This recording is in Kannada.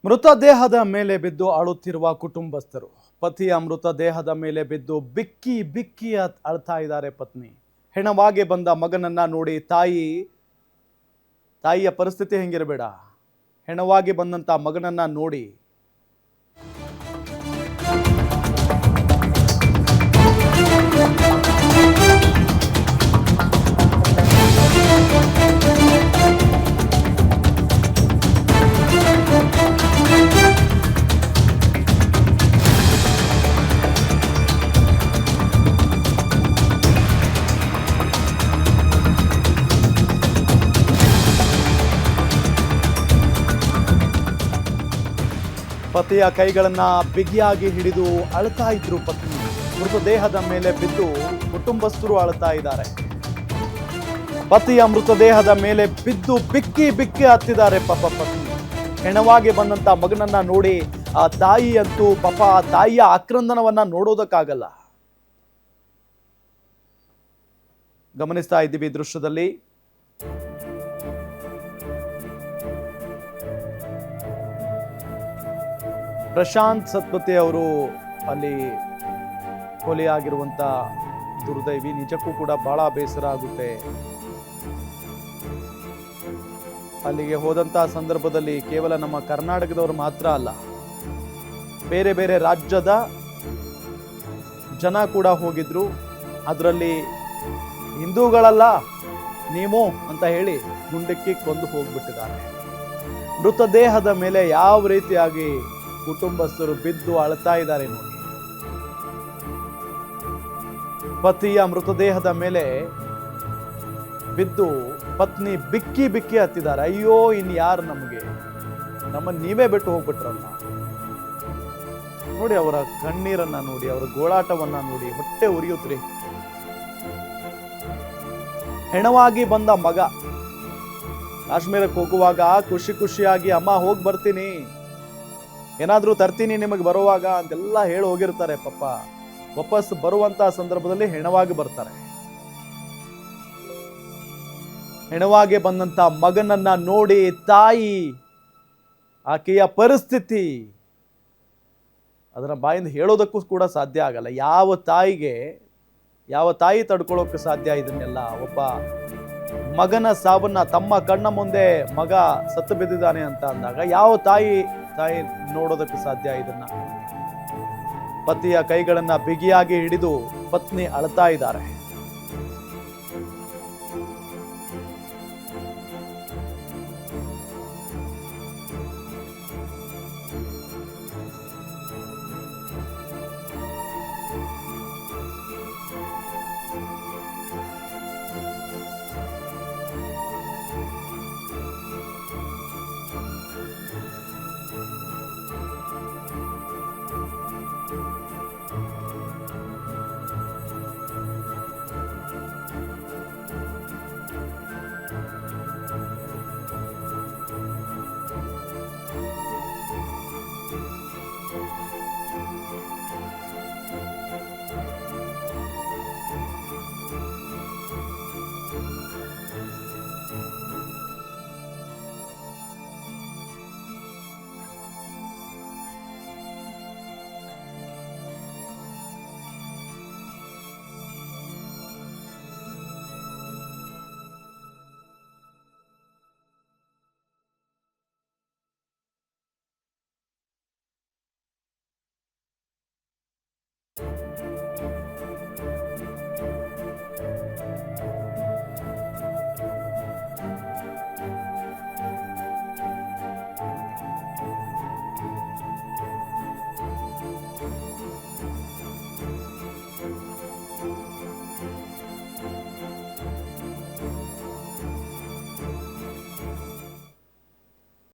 ಮೃತದೇಹದ ಮೇಲೆ ಬಿದ್ದು ಅಳುತ್ತಿರುವ ಕುಟುಂಬಸ್ಥರು. ಪತಿಯ ಮೃತದೇಹದ ಮೇಲೆ ಬಿದ್ದು ಬಿಕ್ಕಿ ಬಿಕ್ಕಿ ಅಳ್ತಾ ಇದ್ದಾರೆ ಪತ್ನಿ. ಹೆಣವಾಗಿ ಬಂದ ಮಗನನ್ನ ನೋಡಿ ತಾಯಿಯ ಪರಿಸ್ಥಿತಿ ಹೆಂಗಿರಬೇಡ. ಹೆಣವಾಗಿ ಬಂದಂತ ಮಗನನ್ನ ನೋಡಿ ಪತಿಯ ಕೈಗಳನ್ನ ಬಿಗಿಯಾಗಿ ಹಿಡಿದು ಅಳ್ತಾ ಇದ್ರು ಪತ್ನಿ. ಮೃತದೇಹದ ಮೇಲೆ ಬಿದ್ದು ಕುಟುಂಬಸ್ಥರು ಅಳ್ತಾ ಇದ್ದಾರೆ. ಪತಿಯ ಮೃತದೇಹದ ಮೇಲೆ ಬಿದ್ದು ಬಿಕ್ಕಿ ಬಿಕ್ಕಿ ಹತ್ತಿದ್ದಾರೆ ಪಾಪ ಪತ್ನಿ. ಹೆಣವಾಗಿ ಬಂದಂತ ಮಗನನ್ನ ನೋಡಿ ಆ ತಾಯಿ ಅಂತೂ ಪಾಪ ಆ ತಾಯಿಯ ಆಕ್ರಂದನವನ್ನ ನೋಡೋದಕ್ಕಾಗಲ್ಲ. ಗಮನಿಸ್ತಾ ಇದ್ದೀವಿ ದೃಶ್ಯದಲ್ಲಿ. ಪ್ರಶಾಂತ್ ಸತ್ಪತಿ ಅವರು ಅಲ್ಲಿ ಕೊಲೆಯಾಗಿರುವಂತ ದುರ್ದೈವಿ. ನಿಜಕ್ಕೂ ಕೂಡ ಬಹಳ ಬೇಸರ ಆಗುತ್ತೆ. ಅಲ್ಲಿಗೆ ಹೋದಂತ ಸಂದರ್ಭದಲ್ಲಿ ಕೇವಲ ನಮ್ಮ ಕರ್ನಾಟಕದವರು ಮಾತ್ರ ಅಲ್ಲ, ಬೇರೆ ಬೇರೆ ರಾಜ್ಯದ ಜನ ಕೂಡ ಹೋಗಿದ್ರು. ಅದರಲ್ಲಿ ಹಿಂದೂಗಳಲ್ಲ ನೀವು ಅಂತ ಹೇಳಿ ಗುಂಡಕ್ಕಿ ಕೊಂದು ಹೋಗ್ಬಿಟ್ಟಿದ್ದಾರೆ. ಮೃತದೇಹದ ಮೇಲೆ ಯಾವ ರೀತಿಯಾಗಿ ಕುಟುಂಬಸ್ಥರು ಬಿದ್ದು ಅಳ್ತಾ ಇದ್ದಾರೆ ನೋಡಿ. ಪತಿಯ ಮೃತದೇಹದ ಮೇಲೆ ಬಿದ್ದು ಪತ್ನಿ ಬಿಕ್ಕಿ ಬಿಕ್ಕಿ ಹತ್ತಿದ್ದಾರೆ. ಅಯ್ಯೋ ಇನ್ಯಾರು ನಮಗೆ, ನಮ್ಮನ್ನು ನೀವೇ ಬಿಟ್ಟು ಹೋಗ್ಬಿಟ್ರಲ್ಲ. ನೋಡಿ ಅವರ ಕಣ್ಣೀರನ್ನ ನೋಡಿ, ಅವರ ಗೋಳಾಟವನ್ನ ನೋಡಿ, ಹೊಟ್ಟೆ ಉರಿಯುತ್ರಿ. ಹೆಣವಾಗಿ ಬಂದ ಮಗ ಕಾಶ್ಮೀರಕ್ಕೆ ಹೋಗುವಾಗ ಖುಷಿ ಖುಷಿಯಾಗಿ ಅಮ್ಮ ಹೋಗಿ ಬರ್ತೀನಿ, ಏನಾದ್ರೂ ತರ್ತೀನಿ ನಿಮಗೆ ಬರುವಾಗ ಅಂತೆಲ್ಲ ಹೇಳಿ ಹೋಗಿರ್ತಾರೆ. ಪಾಪ ವಾಪಸ್ ಬರುವಂತ ಸಂದರ್ಭದಲ್ಲಿ ಹೆಣವಾಗಿ ಬರ್ತಾರೆ. ಹೆಣವಾಗಿ ಬಂದಂತ ಮಗನನ್ನ ನೋಡಿ ತಾಯಿ, ಆಕೆಯ ಪರಿಸ್ಥಿತಿ ಅದನ್ನ ಬಾಯಿಂದ ಹೇಳೋದಕ್ಕೂ ಕೂಡ ಸಾಧ್ಯ ಆಗಲ್ಲ. ಯಾವ ತಾಯಿ ತಡ್ಕೊಳ್ಳೋಕೆ ಸಾಧ್ಯ ಇದನ್ನೆಲ್ಲ? ಒಬ್ಬ ಮಗನ ಸಾವನ್ನ ತಮ್ಮ ಕಣ್ಣ ಮುಂದೆ ಮಗ ಸತ್ತು ಬಿದ್ದಿದ್ದಾನೆ ಅಂತ ಅಂದಾಗ ಯಾವ ತಾಯಿ ನೋಡೋದಕ್ಕೆ ಸಾಧ್ಯ ಇದನ್ನ? ಪತಿಯ ಕೈಗಳನ್ನ ಬಿಗಿಯಾಗಿ ಹಿಡಿದು ಪತ್ನಿ ಅಳ್ತಾ ಇದ್ದಾರೆ.